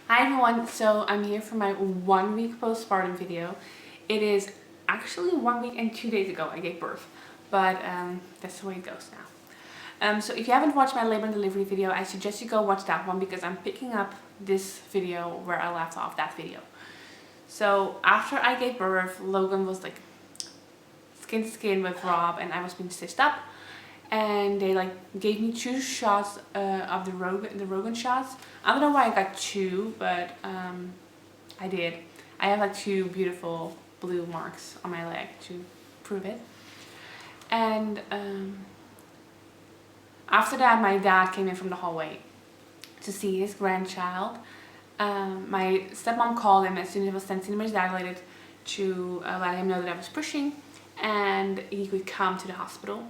Hi everyone, so I'm here for my 1 week postpartum video. It is actually 1 week and 2 days ago I gave birth, but that's the way it goes now. So if you haven't watched my labor and delivery video, I suggest you go watch that one because I'm picking up this video where I left off that video. So after I gave birth, Logan was like skin to skin with Rob and I was being stitched up. And they gave me 2 shots of the Rogan shots. I don't know why I got 2, but I did. I have 2 beautiful blue marks on my leg to prove it. And after that, my dad came in from the hallway to see his grandchild. My stepmom called him as soon as it was 10 centimeters dilated to let him know that I was pushing and he could come to the hospital.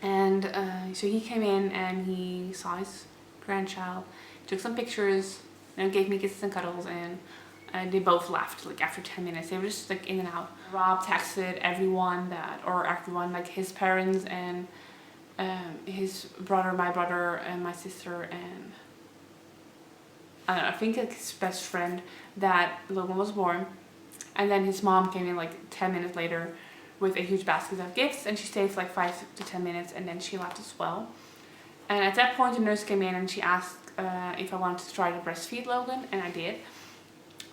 And so he came in and he saw his grandchild, took some pictures, and gave me kisses and cuddles, and they both left after 10 minutes. They were just in and out. Rob texted everyone his parents and his brother, my brother, and my sister, and I don't know, I think his best friend that Logan was born. And then his mom came in 10 minutes later with a huge basket of gifts, and she stayed for 5 to 10 minutes and then she left as well. And at that point the nurse came in and she asked if I wanted to try to breastfeed Logan, and I did,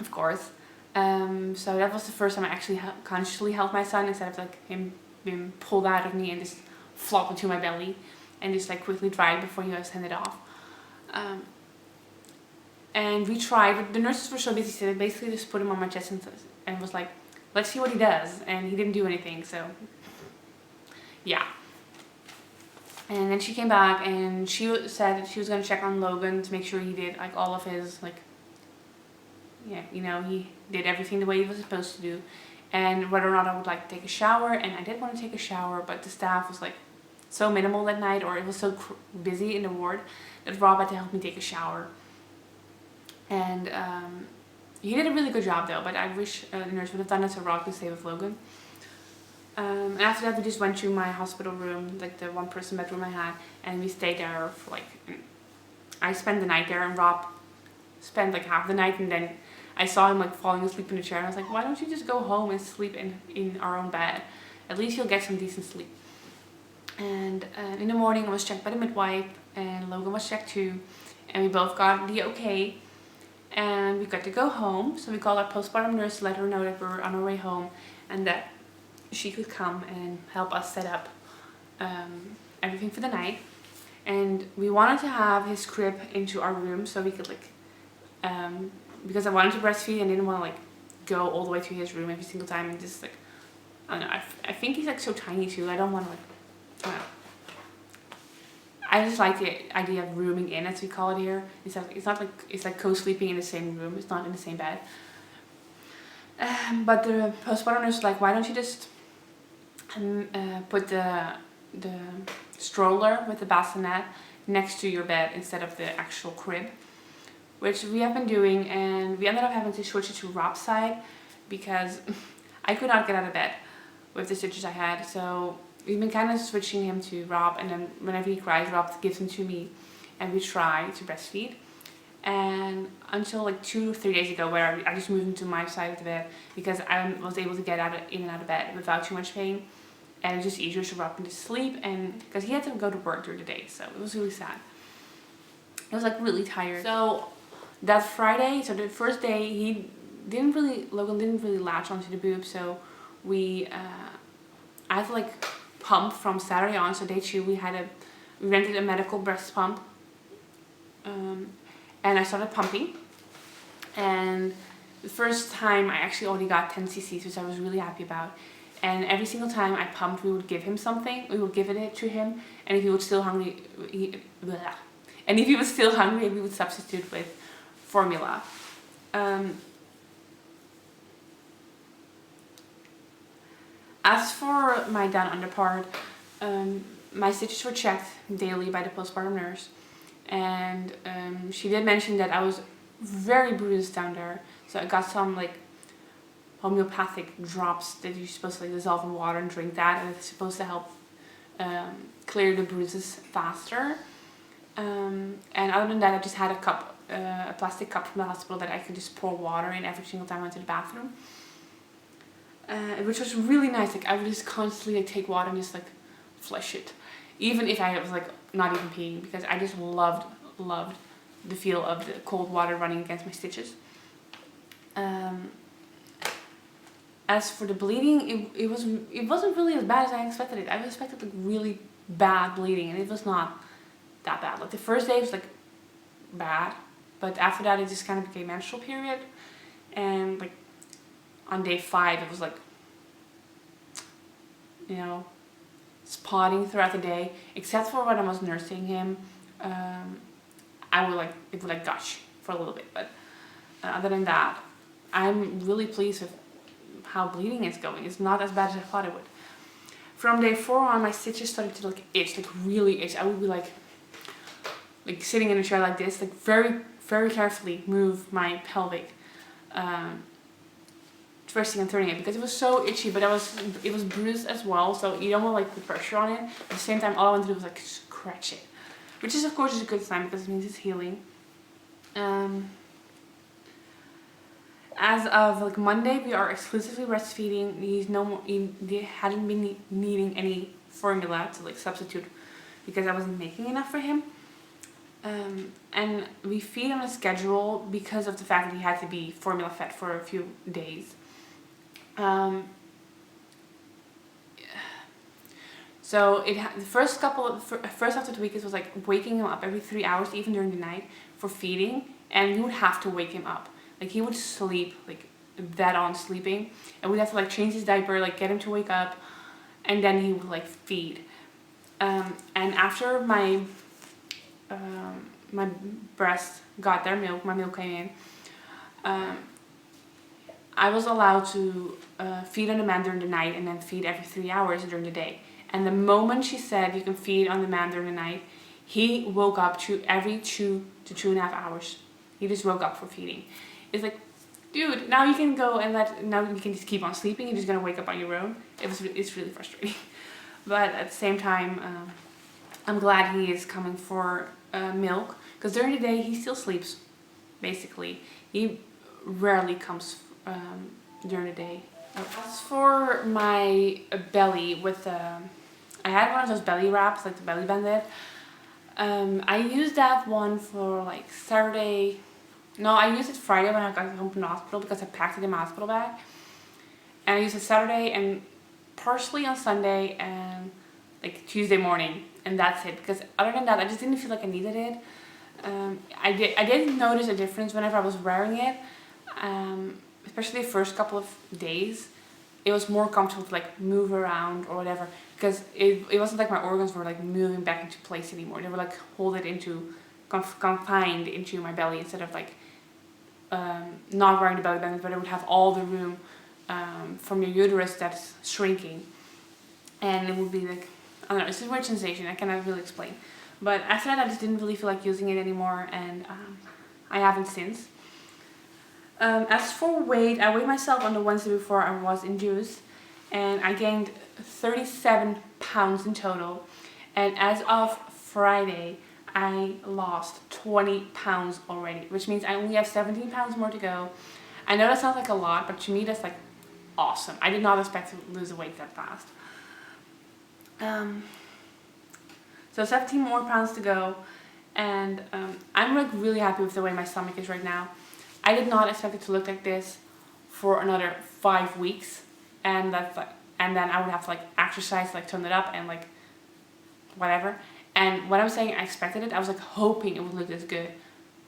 of course. So that was the first time I actually consciously held my son instead of him being pulled out of me and just flop into my belly and just quickly dried before he was handed off. And we tried, but the nurses were so busy, so they basically just put him on my chest and was like, let's see what he does, and he didn't do anything, so yeah. And then she came back and she said that she was going to check on Logan to make sure he did all of his he did everything the way he was supposed to do, and whether or not I would take a shower. And I did want to take a shower, but the staff was so minimal that night, or it was so busy in the ward, that Rob had to help me take a shower. And he did a really good job though, but I wish the nurse would have done it so Rob could stay with Logan. And after that we just went to my hospital room, the 1-person bedroom I had, and we stayed there for I spent the night there, and Rob spent half the night, and then I saw him falling asleep in the chair, and I was like, why don't you just go home and sleep in our own bed? At least you'll get some decent sleep. And in the morning I was checked by the midwife, and Logan was checked too, and we both got the okay. And we got to go home, so we called our postpartum nurse to let her know that we were on our way home and that she could come and help us set up everything for the night. And we wanted to have his crib into our room so we could because I wanted to breastfeed and didn't want to go all the way to his room every single time, and just I don't know, I think he's so tiny too. I don't want to I don't know. I just like the idea of rooming in, as we call it here. It's co-sleeping in the same room. It's not in the same bed. But the postpartum nurse was like, why don't you just put the stroller with the bassinet next to your bed instead of the actual crib, which we have been doing, and we ended up having to switch it to Rob's side because I could not get out of bed with the stitches I had. So we've been kind of switching him to Rob, and then whenever he cries, Rob gives him to me, and we try to breastfeed. And until 2 or 3 days ago, where I just moved him to my side of the bed because I was able to get in and out of bed without too much pain, and it was just easier to rock him to sleep, and because he had to go to work during the day, so it was really sad. I was really tired. So that Friday, so the first day, Logan didn't really latch onto the boob, so I had to pump from Saturday on. So day 2 we rented a medical breast pump, and I started pumping, and the first time I actually already got 10 cc's, which I was really happy about. And every single time I pumped, we would give him something. We would give it to him, and if he was still hungry, we would substitute with formula. As for my down under part, my stitches were checked daily by the postpartum nurse, and she did mention that I was very bruised down there, so I got some homeopathic drops that you're supposed to dissolve in water and drink that, and it's supposed to help clear the bruises faster. And other than that, I just had a plastic cup from the hospital that I could just pour water in every single time I went to the bathroom. Which was really nice. Like I would just constantly like take water and just like flush it, even if I was like not even peeing, because I just loved the feel of the cold water running against my stitches. As for the bleeding, it wasn't really as bad as I expected it. I expected like really bad bleeding, and it was not that bad. Like the first day was like bad, but after that it just kind of became menstrual period, and like on day 5 it was like, you know, spotting throughout the day, except for when I was nursing him. It would like gush for a little bit, but other than that, I'm really pleased with how bleeding is going. It's not as bad as I thought it would. From day 4 on, my stitches started to like itch, like really itch. I would be like sitting in a chair like this, like very, very carefully move my pelvic, twisting and turning it, because it was so itchy, but it was bruised as well, so you don't want to like put pressure on it. At the same time, all I wanted to do was like scratch it, which is of course a good sign because it means it's healing. As of like Monday, we are exclusively breastfeeding. He hadn't been needing any formula to like substitute because I wasn't making enough for him. And we feed on a schedule because of the fact that he had to be formula fed for a few days. So the first half of the week it was like waking him up every 3 hours, even during the night, for feeding, and we would have to wake him up. Like he would sleep, like dead on sleeping, and we'd have to like change his diaper, like get him to wake up, and then he would like feed. And after my breast got their milk, my milk came in, I was allowed to feed on demand during the night and then feed every 3 hours during the day. And the moment she said you can feed on demand during the night, he woke up every 2 to 2.5 hours. He just woke up for feeding. It's like, dude, now you can go and now you can just keep on sleeping. You're just gonna wake up on your own. It's really frustrating. But at the same time, I'm glad he is coming for milk, because during the day he still sleeps. Basically, he rarely comes during the day. As for my belly, I had one of those belly wraps, like the belly bandit. I used that one for like Saturday. No, I used it Friday when I got home from the hospital because I packed it in my hospital bag. And I used it Saturday and partially on Sunday and like Tuesday morning, and that's it. Because other than that, I just didn't feel like I needed it. I didn't notice a difference whenever I was wearing it. Especially the first couple of days, it was more comfortable to like move around or whatever, because it wasn't like my organs were like moving back into place anymore. They were like confined into my belly, instead of like not wearing the belly band, but it would have all the room from your uterus that's shrinking, and it would be like, I don't know, it's a weird sensation. I cannot really explain. But after that, I just didn't really feel like using it anymore, and I haven't since. As for weight, I weighed myself on the Wednesday before I was induced, and I gained 37 pounds in total. And as of Friday, I lost 20 pounds already, which means I only have 17 pounds more to go. I know that sounds like a lot, but to me that's like awesome. I did not expect to lose weight that fast. So 17 more pounds to go, and I'm like really happy with the way my stomach is right now. I did not expect it to look like this for another 5 weeks, and that's like, and then I would have to like exercise, like tone it up and like whatever. And when I'm saying I expected it, I was like hoping it would look this good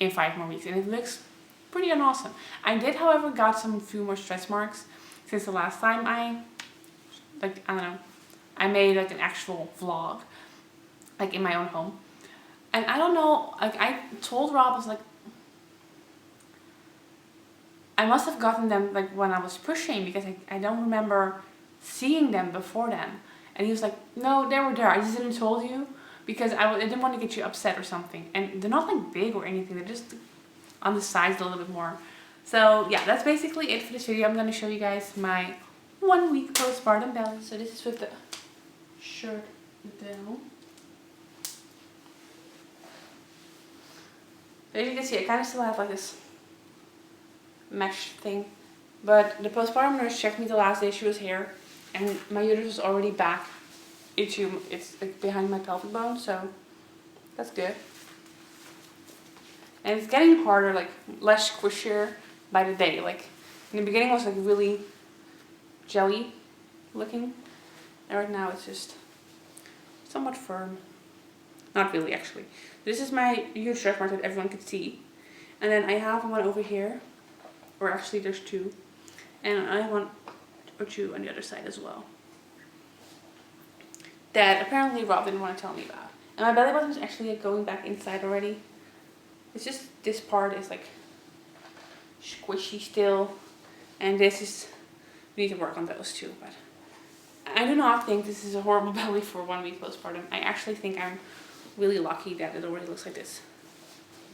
in 5 more weeks, and it looks pretty awesome. I did, however, got some few more stretch marks since the last time I made like an actual vlog, like in my own home. And I don't know, like I told Rob, I was like, I must have gotten them like when I was pushing, because I don't remember seeing them before then. And he was like, no, they were there, I just didn't told you because I didn't want to get you upset or something. And they're not like big or anything, they're just on the sides a little bit more. So yeah, that's basically it for this video. I'm going to show you guys my 1 week postpartum belly. So this is with the shirt down. But as you can see, I kind of still have like this mesh thing. But the postpartum nurse checked me the last day she was here, and my uterus was already back into, it's like behind my pelvic bone, so that's good. And it's getting harder, like less squishier by the day. Like in the beginning it was like really jelly looking, and right now it's just somewhat firm. Not really, actually. This is my huge stretch mark that everyone could see. And then I have one over here, or actually there's two. And I have one or two on the other side as well. That apparently Rob didn't want to tell me about. And my belly button is actually like going back inside already. It's just this part is like squishy still. And this is, we need to work on those too. But I do not think this is a horrible belly for 1 week postpartum. I actually think I'm really lucky that it already looks like this.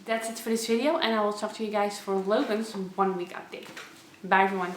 That's it for this video, and I will talk to you guys for Logan's 1 week update. Bye everyone.